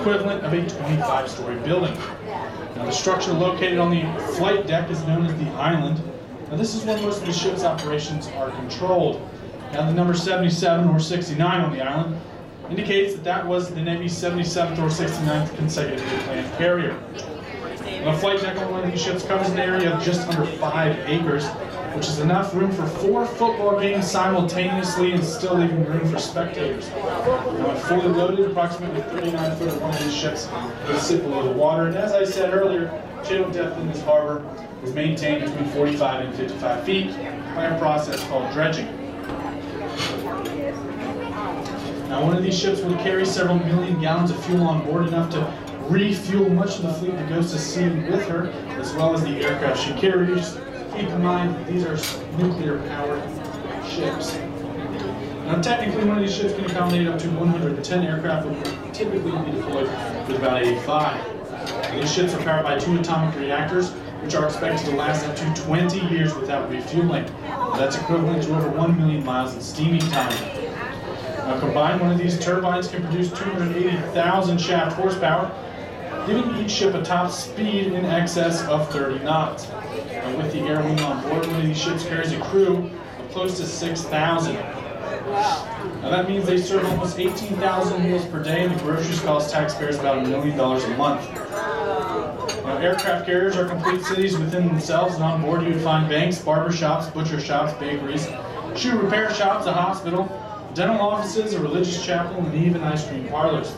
equivalent of a 25-story building. Now, the structure located on the flight deck is known as the island. Now, this is where most of the ship's operations are controlled. Now, the number 77 or 69 on the island indicates that that was the Navy's 77th or 69th consecutively planned carrier. Now, the flight deck on one of these ships covers an area of just under 5 acres, which is enough room for 4 football games simultaneously and still leaving room for spectators. Now, when fully loaded, approximately 39 foot of one of these ships will sit below the water. And as I said earlier, channel depth in this harbor is maintained between 45 and 55 feet by a process called dredging. Now, one of these ships will carry several million gallons of fuel on board, enough to refuel much of the fleet that goes to sea with her, as well as the aircraft she carries. Keep in mind that these are nuclear-powered ships. Now, technically, one of these ships can accommodate up to 110 aircraft, which will typically be deployed with about 85. These ships are powered by 2 atomic reactors, which are expected to last up to 20 years without refueling. That's equivalent to over 1 million miles in steaming time. Now, combined, one of these turbines can produce 280,000 shaft horsepower, giving each ship a top speed in excess of 30 knots. Now, with the air wing on board, one of these ships carries a crew of close to 6,000. Now, that means they serve almost 18,000 meals per day, and the groceries cost taxpayers about $1 million a month. Now, aircraft carriers are complete cities within themselves, and on board you would find banks, barber shops, butcher shops, bakeries, shoe repair shops, a hospital, dental offices, a religious chapel, and even ice cream parlors.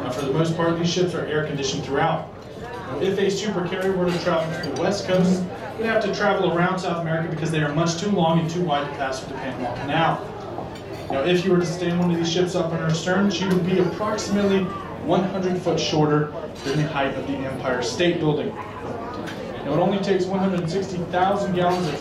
Now, for the most part, these ships are air-conditioned throughout. Now, if a supercarrier were to travel to the West Coast, it would have to travel around South America because they are much too long and too wide to pass through the Panama Canal. Now, if you were to stay in one of these ships up on her stern, she would be approximately 100 foot shorter than the height of the Empire State Building. Now, it only takes 160,000 gallons of